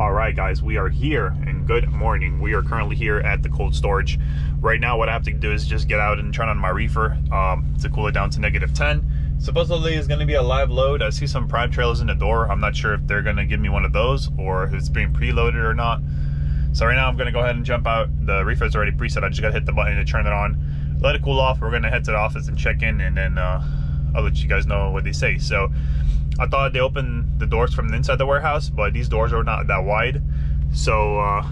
All right, guys, we are here, and good morning. We are currently here at the cold storage. Right now, what I have to do is just get out and turn on my reefer to cool it down to -10. Supposedly, it's going to be a live load. I see some prime trailers in the door. I'm not sure if they're going to give me one of those or if it's being preloaded or not. So right now, I'm going to go ahead and jump out. The reefer is already preset. I just got to hit the button to turn it on. Let it cool off. We're going to head to the office and check in, and then I'll let you guys know what they say. So I thought they opened the doors from inside the warehouse, but these doors are not that wide. So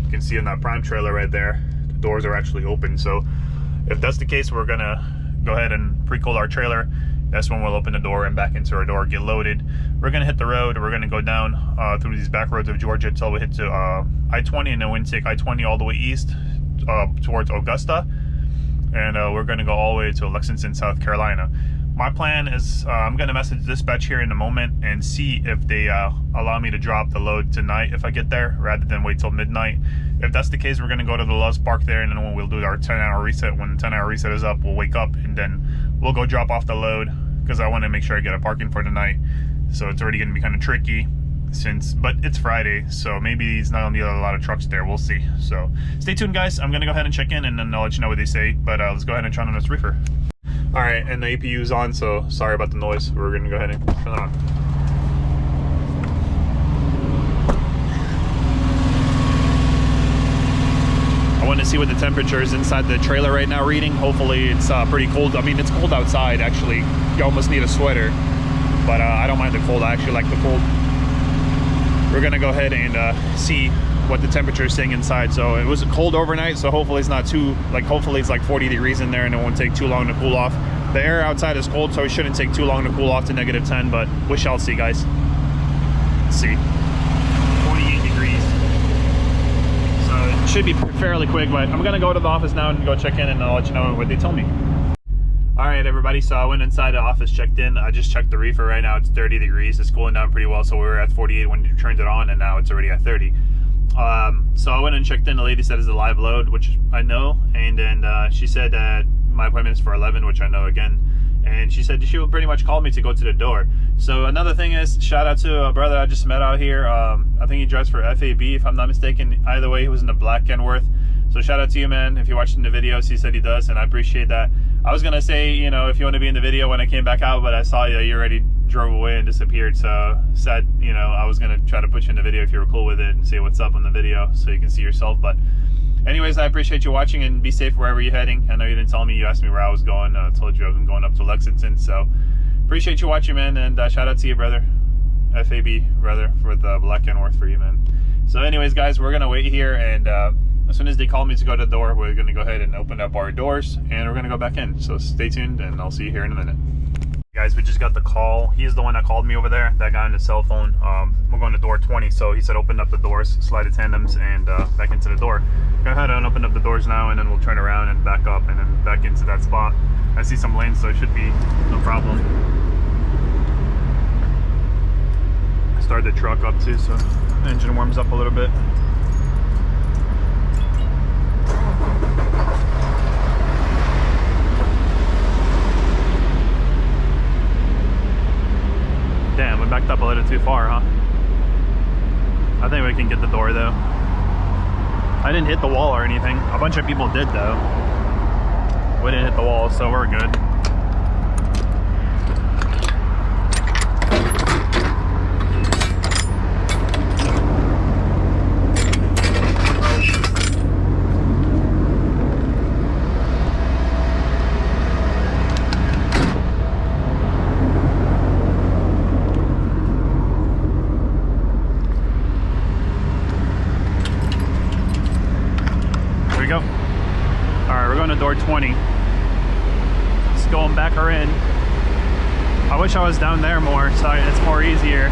you can see in that prime trailer right there, the doors are actually open. So if that's the case, we're gonna go ahead and pre-cool our trailer. That's when we'll open the door and back into our door, get loaded. We're gonna hit the road. We're gonna go down through these back roads of Georgia until we hit to I-20, and then we're gonna take I-20 all the way east towards Augusta. And we're gonna go all the way to Lexington, South Carolina. My plan is I'm going to message dispatch here in a moment and see if they allow me to drop the load tonight if I get there, rather than wait till midnight. If that's the case, we're going to go to the Love's Park there, and then we'll do our 10-hour reset. When the 10-hour reset is up, we'll wake up, and then we'll go drop off the load, because I want to make sure I get a parking for tonight. So it's already going to be kind of tricky, but it's Friday, so maybe he's not going to be a lot of trucks there. We'll see. So stay tuned, guys. I'm going to go ahead and check in, and then I'll let you know what they say. But let's go ahead and turn on this reefer. All right, and the APU is on, so sorry about the noise. We're gonna go ahead and turn it on. I want to see what the temperature is inside the trailer right now reading. Hopefully it's pretty cold. I mean, it's cold outside, actually. You almost need a sweater, but I don't mind the cold. I actually like the cold. We're gonna go ahead and see what the temperature is saying inside. So it was cold overnight, so hopefully it's not too, hopefully it's like 40 degrees in there, and it won't take too long to cool off. The air outside is cold, so it shouldn't take too long to cool off to -10, but we shall see, guys. Let's see. 48 degrees. So it should be fairly quick, but I'm gonna go to the office now and go check in, and I'll let you know what they tell me. All right, everybody, so I went inside the office, checked in. I just checked the reefer. Right now it's 30 degrees. It's cooling down pretty well, so we were at 48 when you turned it on, and now it's already at 30. So I went and checked in. The lady said it's a live load, which I know, and then she said that my appointment is for 11, which I know again, and she said she would pretty much call me to go to the door. So another thing is, shout out to a brother I just met out here. I think he drives for FAB, if I'm not mistaken. Either way, he was in the black Kenworth. So shout out to you, man. If you're watching the videos, he said he does, and I appreciate that. I was gonna say, you know, if you want to be in the video when I came back out, but I saw you already drove away and disappeared, so said, you know, I was gonna try to put you in the video if you were cool with it and say what's up on the video so you can see yourself. But anyways, I appreciate you watching, and be safe wherever you're heading. I know you didn't tell me. You asked me where I was going. I told you I was going up to Lexington, so appreciate you watching, man, and shout out to you, brother. FAB, brother, for the black Kenworth for you, man. So anyways, guys, we're gonna wait here, and as soon as they call me to go to the door, we're gonna go ahead and open up our doors, and we're gonna go back in. So stay tuned, and I'll see you here in a minute. Guys, we just got the call. He's the one that called me over there, that guy on the cell phone. We're going to door 20, so he said open up the doors, slide the tandems, and back into the door. Go ahead and open up the doors now, and then we'll turn around and back up, and then back into that spot. I see some lanes, so it should be no problem. I started the truck up too, so the engine warms up a little bit. Damn, we backed up a little too far, huh? I think we can get the door though. I didn't hit the wall or anything. A bunch of people did though. We didn't hit the wall, so we're good. Go. All right, we're going to door 20. Just going back or in. I wish I was down there more, so it's more easier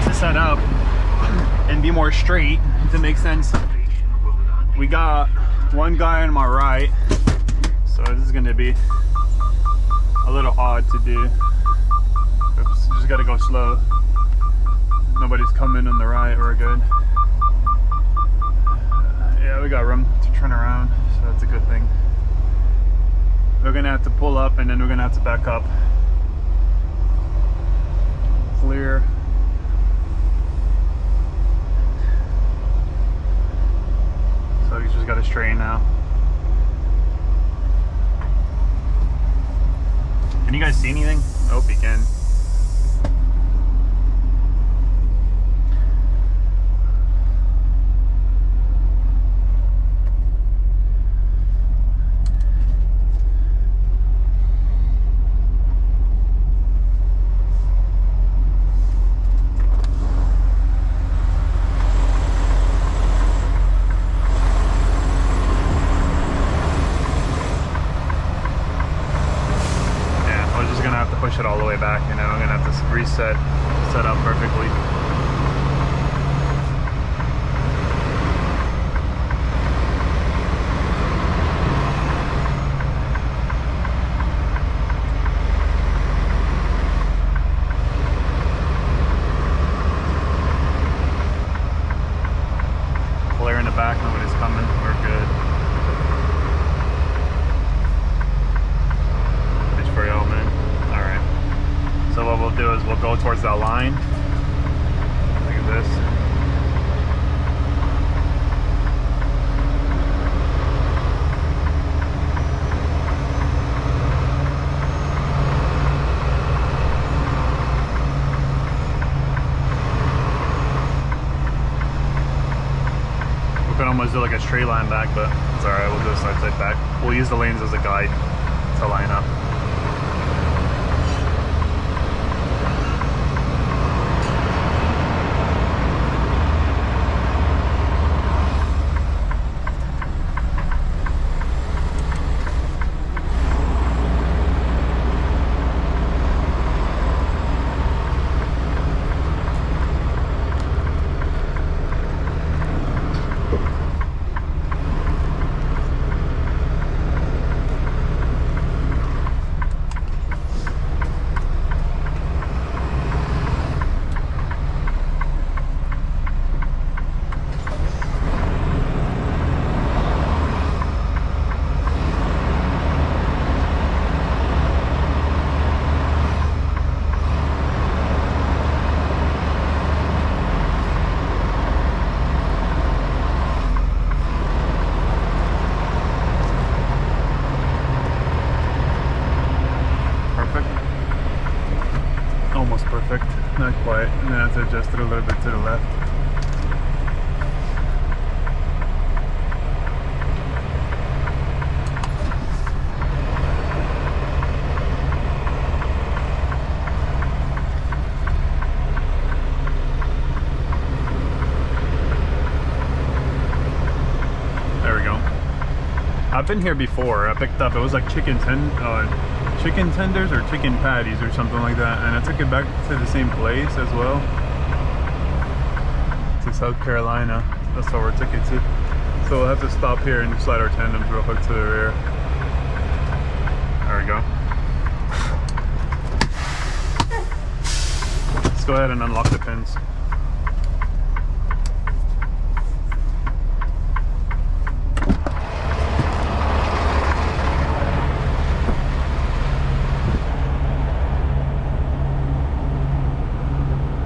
to set up and be more straight, to make sense. We got one guy on my right, so this is going to be a little odd to do. Oops, just got to go slow. Nobody's coming on the right. We're good. Yeah, we got room to turn around, so that's a good thing. We're gonna have to pull up, and then we're gonna have to back up. Clear. straight now. Can you guys see anything? I hope you can. Push it all the way back, you know, I'm gonna have to reset, set up perfectly. Clear in the back, nobody's coming, we're good. Bitch for y'all, man. So what we'll do is we'll go towards that line. Look at this. We could almost do like a straight line back, but it's alright, we'll do a side back. We'll use the lanes as a guide to line up. Not quite, and then I have to adjust it a little bit to the left. There we go. I've been here before. I picked up, it was like chicken tenders or chicken patties or something like that, and I took it back to the same place as well, to South Carolina. That's how we took it to. So we'll have to stop here and slide our tandems real quick to the rear. There we go. Let's go ahead and unlock the pins.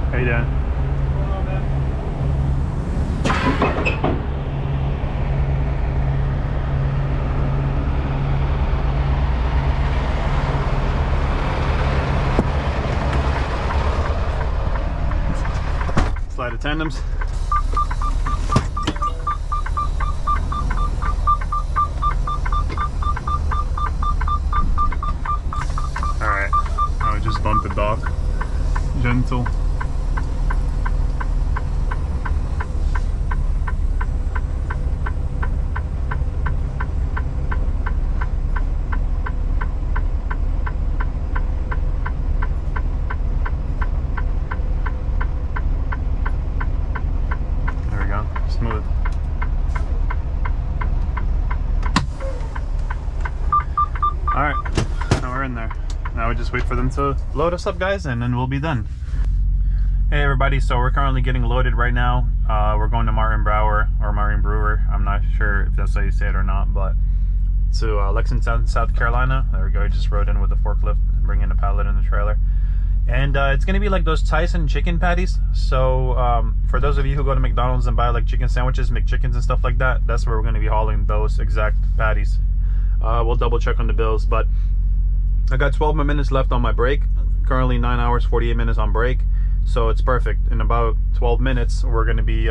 How you doing? Hello, man. Slide the tandems. Alright, now we just bump the dock. Gentle. Smooth. Alright, now we're in there. Now we just wait for them to load us up, guys, and then we'll be done. Hey everybody, so we're currently getting loaded right now. We're going to Martin Brewer, I'm not sure if that's how you say it or not, but to Lexington, South Carolina. There we go, he just rode in with the forklift and bringing the pallet in the trailer. And it's gonna be like those Tyson chicken patties. So for those of you who go to McDonald's and buy like chicken sandwiches, McChickens and stuff like that, that's where we're gonna be hauling those exact patties. We'll double check on the bills, but I got 12 more minutes left on my break. Currently 9 hours 48 minutes on break, so it's perfect. In about 12 minutes we're gonna be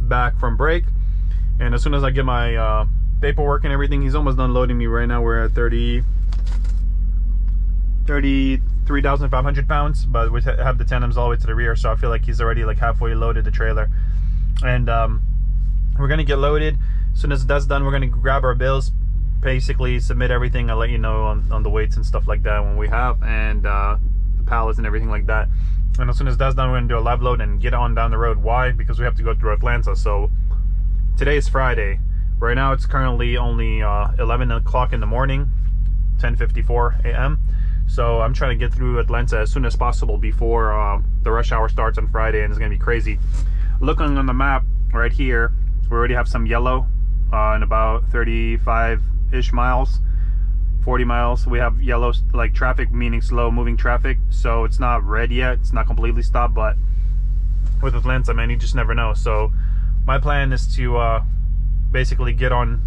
back from break, and as soon as I get my paperwork and everything, he's almost done loading me. Right now we're at 33,500 pounds, but we have the tandems all the way to the rear, so I feel like he's already like halfway loaded the trailer. And we're gonna get loaded. As soon as that's done, we're gonna grab our bills, basically submit everything. I'll let you know on the weights and stuff like that when we have, and the pallets and everything like that. And as soon as that's done, we're gonna do a live load and get on down the road. Why? Because we have to go through Atlanta. So today is Friday. Right now it's currently only 11 o'clock in the morning, 10:54 a.m. So I'm trying to get through Atlanta as soon as possible before the rush hour starts on Friday, and it's gonna be crazy. Looking on the map right here, we already have some yellow in about 35-ish miles, 40 miles. We have yellow, like traffic, meaning slow moving traffic. So it's not red yet, it's not completely stopped, but with Atlanta, man, you just never know. So my plan is to basically get on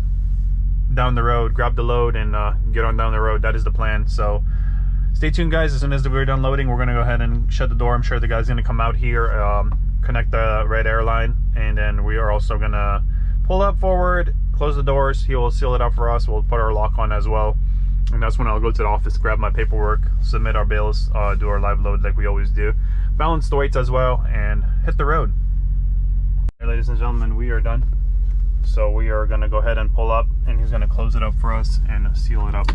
down the road, grab the load, and get on down the road. That is the plan. So stay tuned, guys. As soon as we're done loading, we're gonna go ahead and shut the door. I'm sure the guy's gonna come out here, connect the red airline, and then we are also gonna pull up forward, close the doors. He will seal it up for us. We'll put our lock on as well, and that's when I'll go to the office, grab my paperwork, submit our bills, do our live load like we always do, balance the weights as well, and hit the road. Hey, ladies and gentlemen, we are done. So we are gonna go ahead and pull up, and he's gonna close it up for us and seal it up.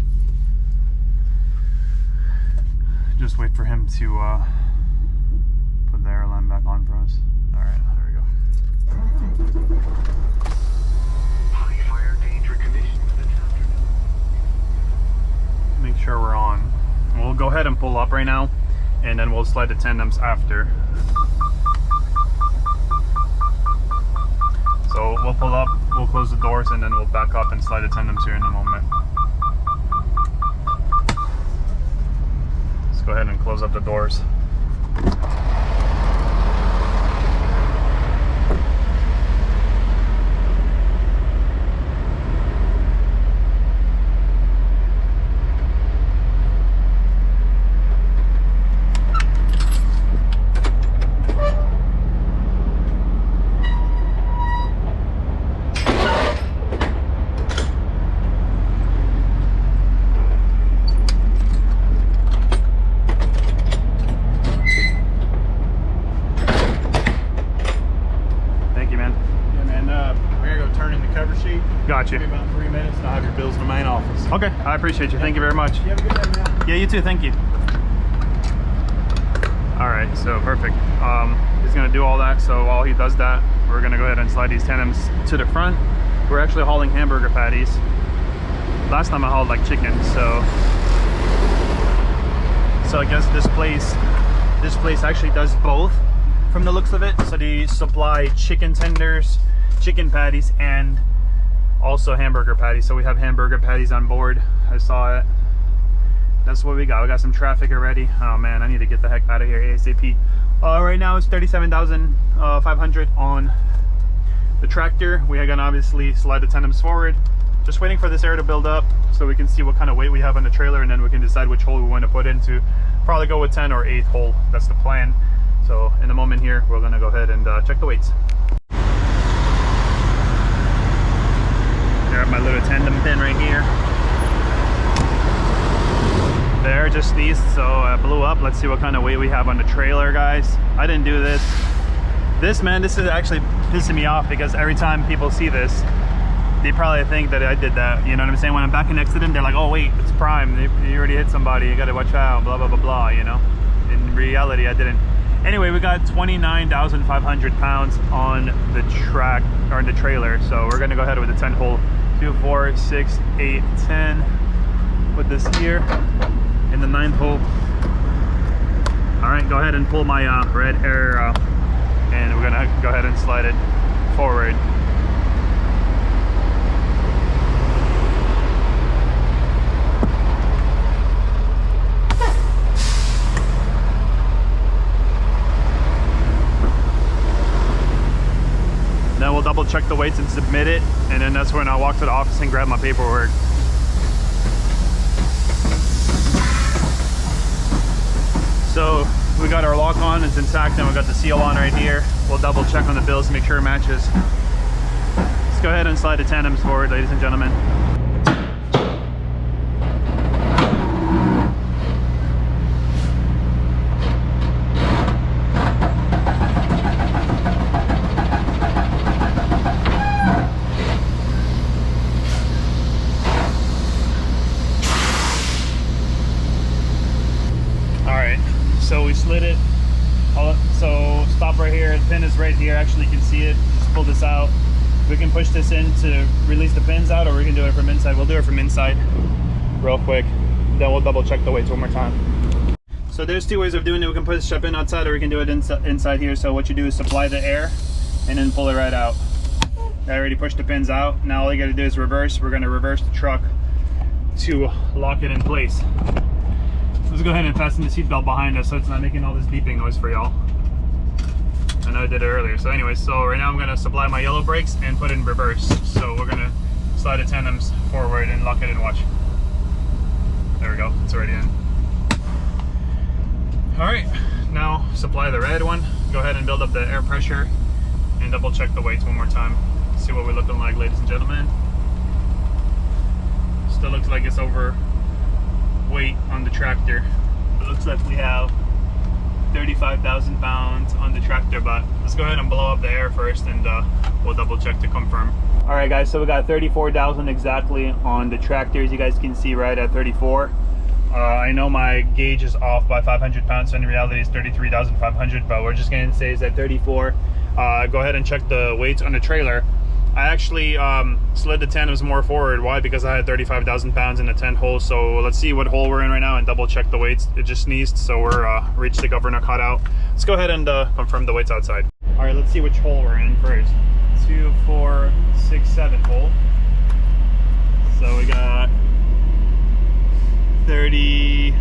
Just wait for him to put the airline back on for us. All right, there we go. High fire danger conditions this afternoon. Make sure we're on. We'll go ahead and pull up right now, and then we'll slide the tandems after. So we'll pull up, we'll close the doors, and then we'll back up and slide the tandems here in a moment. Let's go ahead and close up the doors. Got you. About 3 minutes and I'll have your bills in the main office. Okay, I appreciate you. Thank you very much. You have a good day, man. Yeah, you too. Thank you. All right, so perfect. He's gonna do all that. So while he does that, we're gonna go ahead and slide these tandems to the front. We're actually hauling hamburger patties. Last time I hauled like chicken, so I guess this place actually does both from the looks of it. So they supply chicken tenders, chicken patties, and also hamburger patties. So we have hamburger patties on board. I saw it. That's what we got. We got some traffic already. Oh man, I need to get the heck out of here ASAP. Right now it's 37,500 on the tractor. We are gonna obviously slide the tandems forward. Just waiting for this air to build up so we can see what kind of weight we have on the trailer, and then we can decide which hole we want to put into. Probably go with 10 or 8 hole. That's the plan. So in a moment here, we're gonna go ahead and check the weights. Grab my little tandem pin right here. There, just these, so I blew up. Let's see what kind of weight we have on the trailer, guys. I didn't do this. This is actually pissing me off, because every time people see this, they probably think that I did that. You know what I'm saying? When I'm backing next to them, they're like, oh wait, it's prime. You already hit somebody, you gotta watch out, blah, blah, blah, blah, you know? In reality, I didn't. Anyway, we got 29,500 pounds on the track, or the trailer. So we're gonna go ahead with the 10 hole. 2, 4, 6, 8, 10. Put this here in the 9th hole. All right, go ahead and pull my red air, and we're gonna go ahead and slide it forward. Then we'll double check the weights and submit it, and then that's when I'll walk to the office and grab my paperwork. So we got our lock on, it's intact, and we got the seal on right here. We'll double check on the bills to make sure it matches. Let's go ahead and slide the tandems forward, ladies and gentlemen. So we slid it. So stop right here. The pin is right here. Actually, you can see it. Just pull this out. We can push this in to release the pins out, or we can do it from inside. We'll do it from inside real quick. Then we'll double check the weights one more time. So there's two ways of doing it. We can put the strap in outside, or we can do it inside here. So what you do is supply the air and then pull it right out. I already pushed the pins out. Now all you got to do is reverse. We're going to reverse the truck to lock it in place. Let's go ahead and fasten the seatbelt behind us so it's not making all this beeping noise for y'all. I know I did it earlier. So anyways, so right now I'm gonna supply my yellow brakes and put it in reverse. So we're gonna slide the tandems forward and lock it in, watch. There we go, it's already in. All right, now supply the red one. Go ahead and build up the air pressure and double check the weights one more time. See what we're looking like, ladies and gentlemen. Still looks like it's over weight on the tractor. It looks like we have 35,000 pounds on the tractor, but let's go ahead and blow up the air first, and we'll double check to confirm. All right guys, so we got 34,000 exactly on the tractor, as you guys can see right at 34. I know my gauge is off by 500 pounds, so in reality it's 33,500, but we're just gonna say it's at 34. Go ahead and check the weights on the trailer. I actually slid the tandems more forward. Why? Because I had 35,000 pounds in the 10 hole. So let's see what hole we're in right now and double check the weights. It just sneezed, so we're reached the governor cutout. Let's go ahead and confirm the weights outside. All right, let's see which hole we're in first. 2, 4, 6, 7 hole. So we got 30.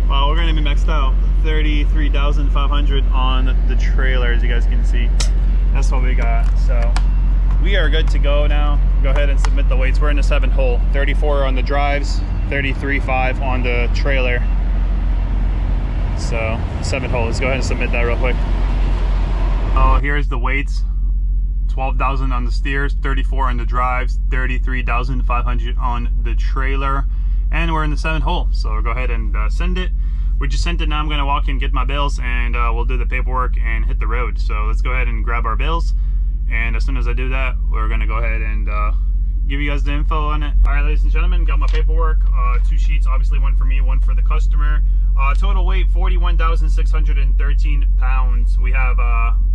Wow, we're gonna be maxed out. 33,500 on the trailer, as you guys can see. That's what we got. So we are good to go now. Go ahead and submit the weights. We're in the 7 hole. 34 on the drives, 33.5 on the trailer. So 7 hole. Let's go ahead and submit that real quick. Oh, here's the weights. 12,000 on the steers, 34 on the drives, 33,500 on the trailer, and we're in the 7 hole. So we'll go ahead and send it. We just sent it. Now I'm gonna walk in, get my bills, and we'll do the paperwork and hit the road. So let's go ahead and grab our bills. And as soon as I do that, we're gonna go ahead and give you guys the info on it. All right, ladies and gentlemen, got my paperwork. 2 sheets, obviously one for me, one for the customer. Total weight, 41,613 pounds. We have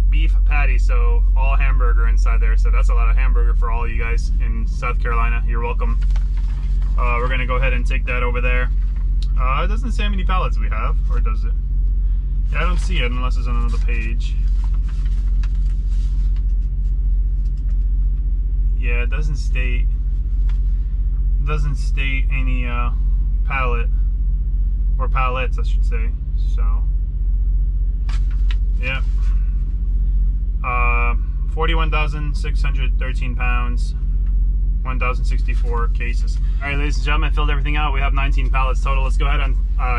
beef patty, so all hamburger inside there. So that's a lot of hamburger for all you guys in South Carolina. You're welcome. We're gonna go ahead and take that over there. It doesn't say how many pallets we have, or does it? Yeah, I don't see it unless it's on another page. Yeah, it doesn't state any pallet or pallets, I should say. So yeah, 41,613 pounds, 1,064 cases. All right, ladies and gentlemen, I filled everything out. We have 19 pallets total. Let's go ahead and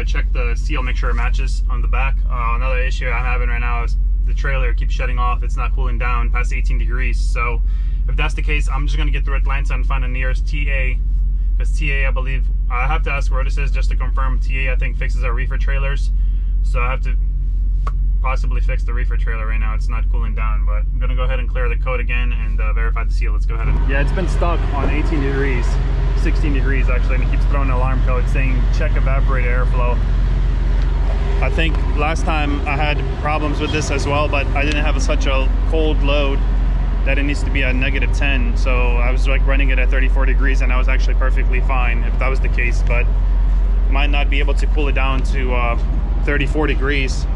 check the seal, make sure it matches on the back. Another issue I'm having right now is the trailer keeps shutting off. It's not cooling down past 18 degrees. So if that's the case, I'm just gonna get through Atlanta and find the nearest TA, because TA, I believe, I have to ask where this is just to confirm. TA, I think, fixes our reefer trailers. So I have to possibly fix the reefer trailer right now. It's not cooling down, but I'm gonna go ahead and clear the code again and verify the seal. Let's go ahead and... Yeah, it's been stuck on 18 degrees, 16 degrees actually, and it keeps throwing an alarm code saying check evaporator airflow. I think last time I had problems with this as well, but I didn't have such a cold load that it needs to be at -10. So I was like running it at 34 degrees and I was actually perfectly fine if that was the case, but might not be able to cool it down to 34 degrees,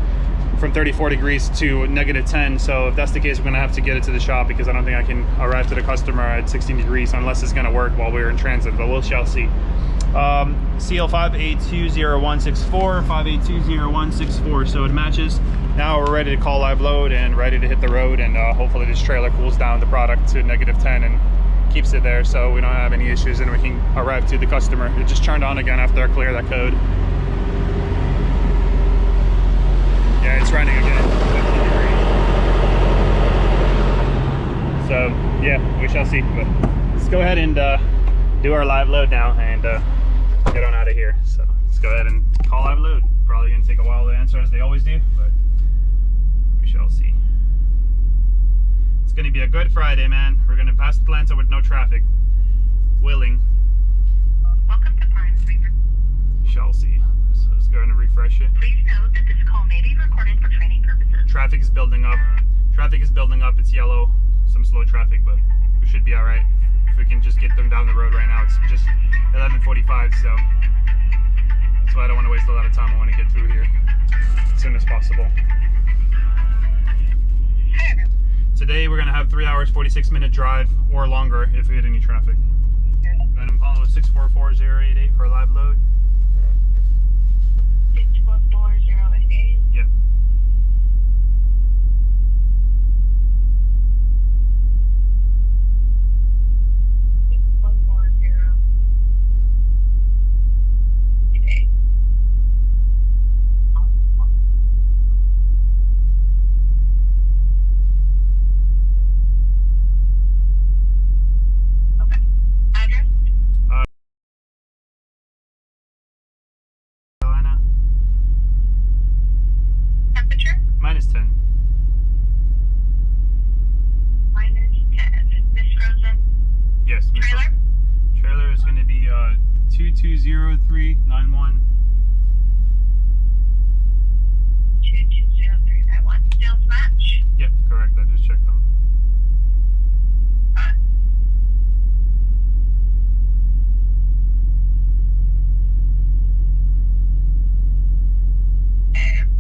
from 34 degrees to -10. So if that's the case, we're gonna have to get it to the shop, because I don't think I can arrive to the customer at 16 degrees unless it's gonna work while we're in transit, but we shall see. CL 5820164, 5820164, so it matches. now we're ready to call live load and ready to hit the road, and hopefully this trailer cools down the product to -10 and keeps it there so we don't have any issues and we can arrive to the customer. It just turned on again after I clear that code. Yeah, it's running again. So yeah, we shall see. But let's go ahead and do our live load now and get on out of here. So let's go ahead and call live load. Probably gonna take a while to answer as they always do, but we shall see. It's gonna be a good Friday, man. We're gonna pass Atlanta with no traffic. Willing. Welcome to Pines River. Shall see. So let's go ahead and refresh it. Please note that this call may be recorded for training purposes. Traffic is building up. Traffic is building up. It's yellow. Some slow traffic, but we should be all right. If we can just get them down the road right now. It's just 11:45, so that's why I don't want to waste a lot of time. I want to get through here as soon as possible. Today we're gonna have 3 hours, 46-minute drive or longer if we hit any traffic. And I'm calling with 644-088 for a live load. 644-088. Yep. -10. -10. Is this frozen? Yes. Trailer? Trailer is going to be 220391. 220391. Sales match? Yep, correct. I just checked them.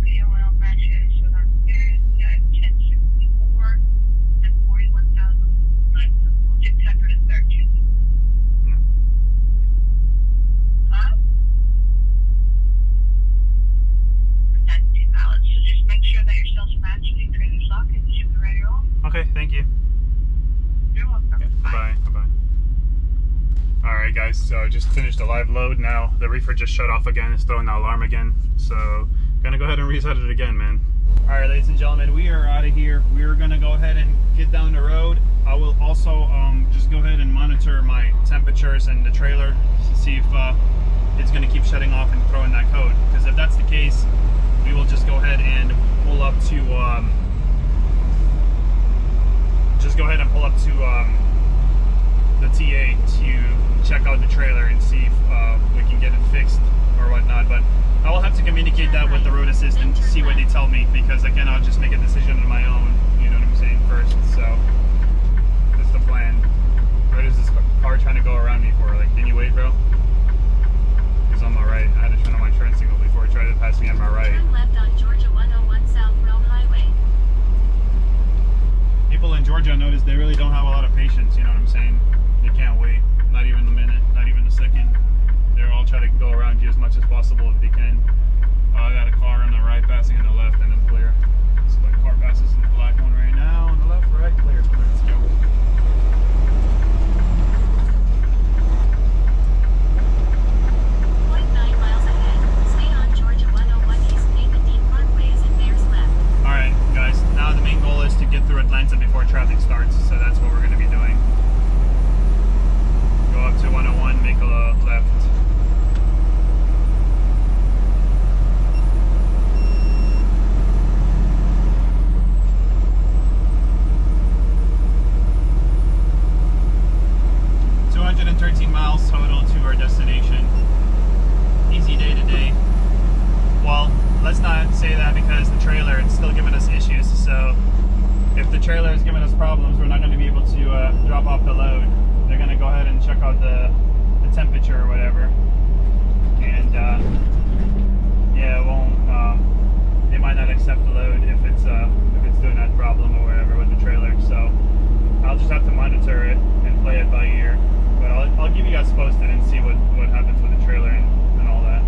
Video oil matches, so that's good. We got 1064 and 41,613. Yeah. That's 2 pallets. So just make sure that your sales match and your trailer's locked and you should be ready to roll. Okay, thank you. You're welcome. Bye. Bye. All right, guys. So just finished the live load. Now the reefer just shut off again. It's throwing the alarm again. So gonna go ahead and reset it again, man. All right, ladies and gentlemen, we are out of here. We're gonna go ahead and get down the road. I will also just go ahead and monitor my temperatures and the trailer to see if it's gonna keep shutting off and throwing that code. Because if that's the case, we will just go ahead and pull up to the TA to check out the trailer and see if we can get it fixed or whatnot. But I will have to communicate that with the road assistant to see what they tell me, because I cannot just make a decision on my own, you know what I'm saying, first. So that's the plan. What is this car trying to go around me for? Like, can you wait, bro? Because I'm alright. I had to turn on my turn signal before it tried to pass me on my right. Turn left on Georgia 101 South Rome Highway. People in Georgia, I noticed they really don't have a lot of patience, you know what I'm saying? They can't wait, not even a minute, not even a second. They're all trying to go around you as much as possible if they can. I got a car on the right passing on the left and I'm clear. So the car passes in the black one right now, on the left, right, clear, clear, let's go. 0.9 miles ahead, stay on Georgia 101 East Nathan Dean Parkways and Bears left. Alright guys, now the main goal is to get through Atlanta before traffic starts, so that's what we're going to be doing. Go up to 101, make a left. Miles total to our destination. Easy day today. Well, let's not say that, because the trailer is still giving us issues. So if the trailer is giving us problems, we're not going to be able to drop off the load. They're going to go ahead and check out the temperature or whatever. And yeah, it won't. They might not accept the load if it's doing that problem or whatever with the trailer. So I'll just have to monitor it and play it by ear. But I'll keep you guys posted and see what happens with the trailer and all that.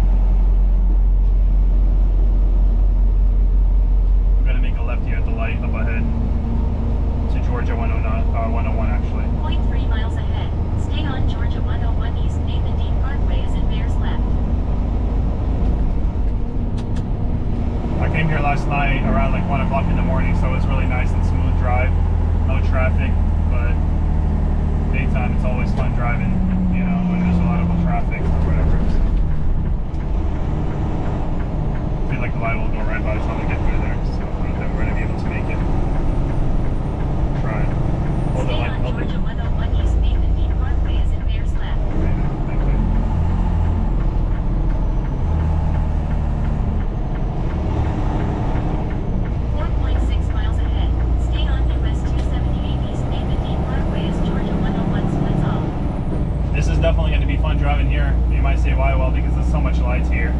driving here, you might say, why? Well, because there's so much lights here.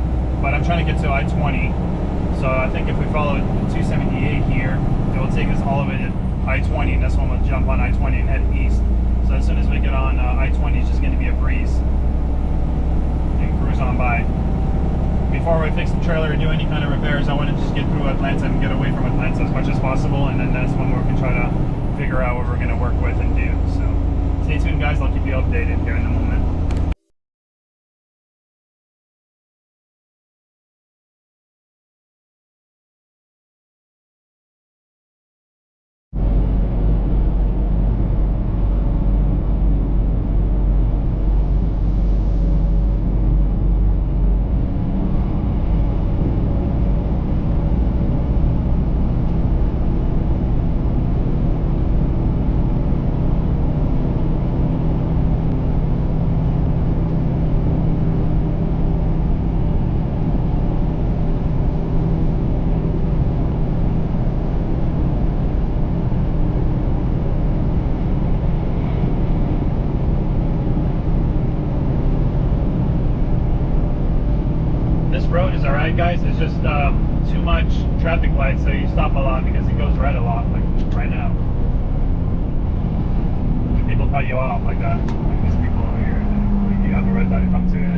But I'm trying to get to I-20. So I think if we follow 278 here, it will take us all of it at I-20, and this one will jump on I-20 and head east. So as soon as we get on I-20, it's just going to be a breeze. And cruise on by. Before we fix the trailer or do any kind of repairs, I want to just get through Atlanta and get away from Atlanta as much as possible, and then that's when we can try to figure out what we're going to work with and do. So stay tuned, guys. I'll keep you updated here in a moment. Road is alright, guys. It's just too much traffic lights, so you stop a lot because it goes red a lot, like right now. And people cut you off like that, like these people over here. Like you have a red light come to you.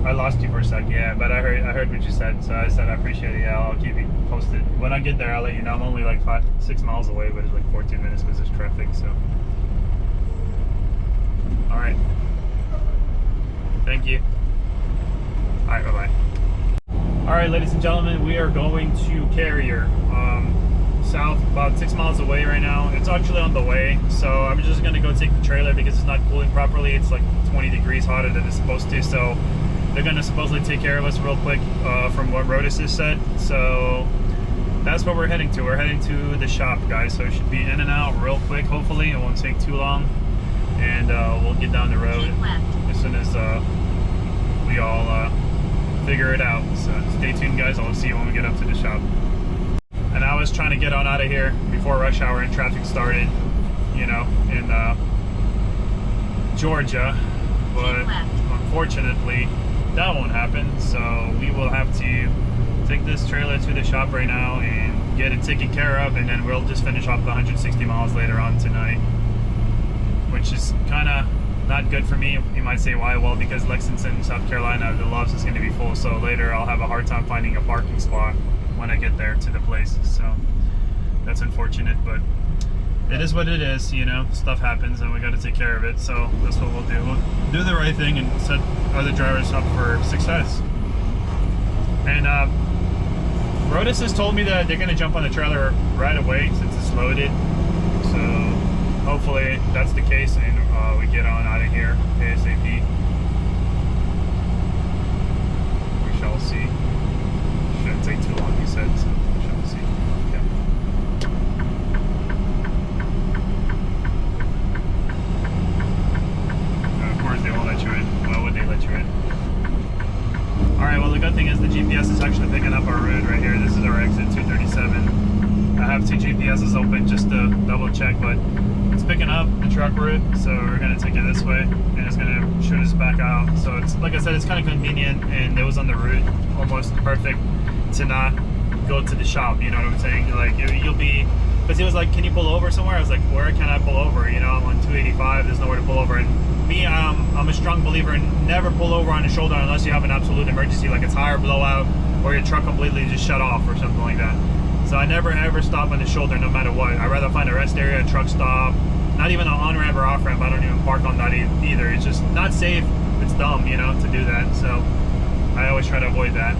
I lost you for a sec. Yeah, but I heard what you said, so I said I appreciate it. Yeah, I'll keep you posted. When I get there, I'll let you know. I'm only like 6 miles away, but it's like 14 minutes because there's traffic. So, all right. Thank you. All right, bye bye. All right, ladies and gentlemen, we are going to Carrier, south, about 6 miles away right now. It's actually on the way, so I'm just gonna go take the trailer because it's not cooling properly. It's like 20 degrees hotter than it's supposed to, so they're gonna supposedly take care of us real quick from what Rotis has said. So that's what we're heading to. We're heading to the shop, guys, so it should be in and out real quick. Hopefully it won't take too long, and we'll get down the road as soon as we all figure it out. So stay tuned, guys. I'll see you when we get up to the shop. And I was trying to get on out of here before rush hour and traffic started, you know, in Georgia, but unfortunately that won't happen. So we will have to take this trailer to the shop right now and get it taken care of, and then we'll just finish off the 160 miles later on tonight, which is kind of not good for me. You might say why? Well, because Lexington, South Carolina, the Loves is going to be full, so later I'll have a hard time finding a parking spot when I get there to the place. So that's unfortunate, but it is what it is, you know. Stuff happens and we got to take care of it, so that's what we'll do. We'll do the right thing and set other drivers up for success. And Rotis has told me that they're going to jump on the trailer right away since it's loaded, so hopefully that's the case and we get on out of here ASAP. We shall see. Shouldn't take too long, he said, so we shall see. Yeah. And of course they won't let you in. Why would they let you in? Alright, well the good thing is the GPS is actually picking up our route right here. This is our exit 237. I have 2 GPSs open just to double check, but it's picking up the truck route, so we're gonna take it this way, and it's gonna shoot us back out. So it's, like I said, it's kind of convenient, and it was on the route, almost perfect to not go to the shop. You know what I'm saying? Like you'll be, because he was like, "Can you pull over somewhere?" I was like, "Where can I pull over?" You know, I'm on 285. There's nowhere to pull over, and me, I'm a strong believer in never pull over on the shoulder unless you have an absolute emergency, like a tire blowout or your truck completely just shut off or something like that. So I never ever stop on the shoulder no matter what. I'd rather find a rest area, a truck stop, not even an on-ramp or off-ramp. I don't even park on that either. It's just not safe. It's dumb, you know, to do that. So I always try to avoid that.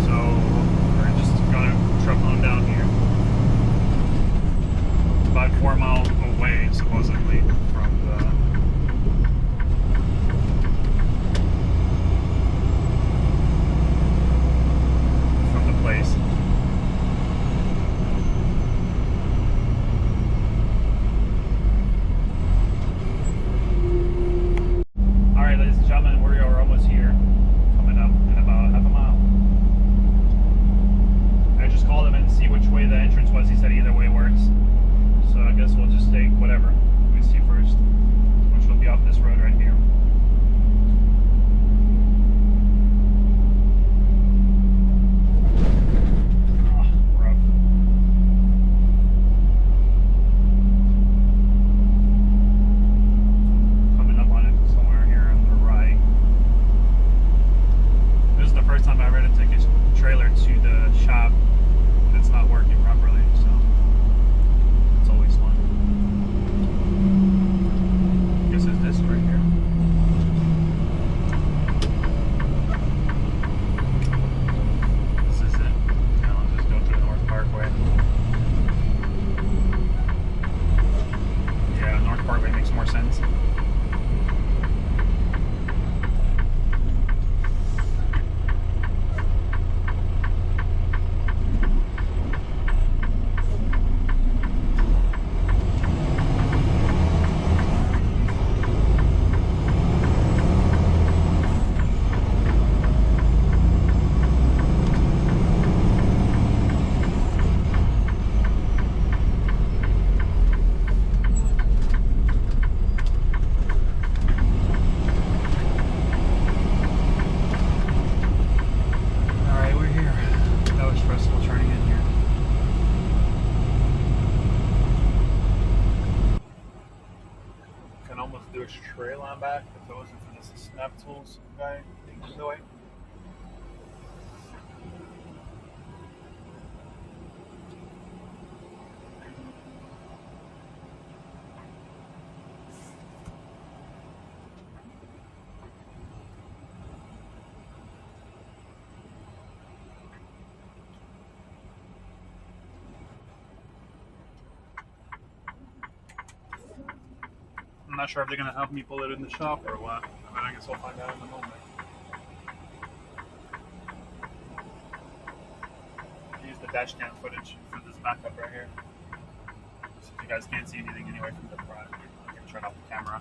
So we're just gonna truck on down here. About 4 miles away, supposedly, from the place. All right, ladies and gentlemen, we are almost here. Coming up in about half a mile. I just called him and see which way the entrance was. He said either way works. So I guess we'll just take whatever we see first, which will be off this road right here. Rough. Coming up on it somewhere here on the right. This is the first time I ever had to take a trailer to the shop that's not working properly, so it's always fun. I guess it's this right here. This is it. Now I'll just go through the North Parkway. Yeah, North Parkway makes more sense. almost do a trail on back if it wasn't for this snap tools guy in the way. I'm not sure if they're going to help me pull it in the shop or what. I guess we'll find out in a moment. Use the dash cam footage for this backup right here. So you guys can't see anything anyway from the front. I can turn off the camera.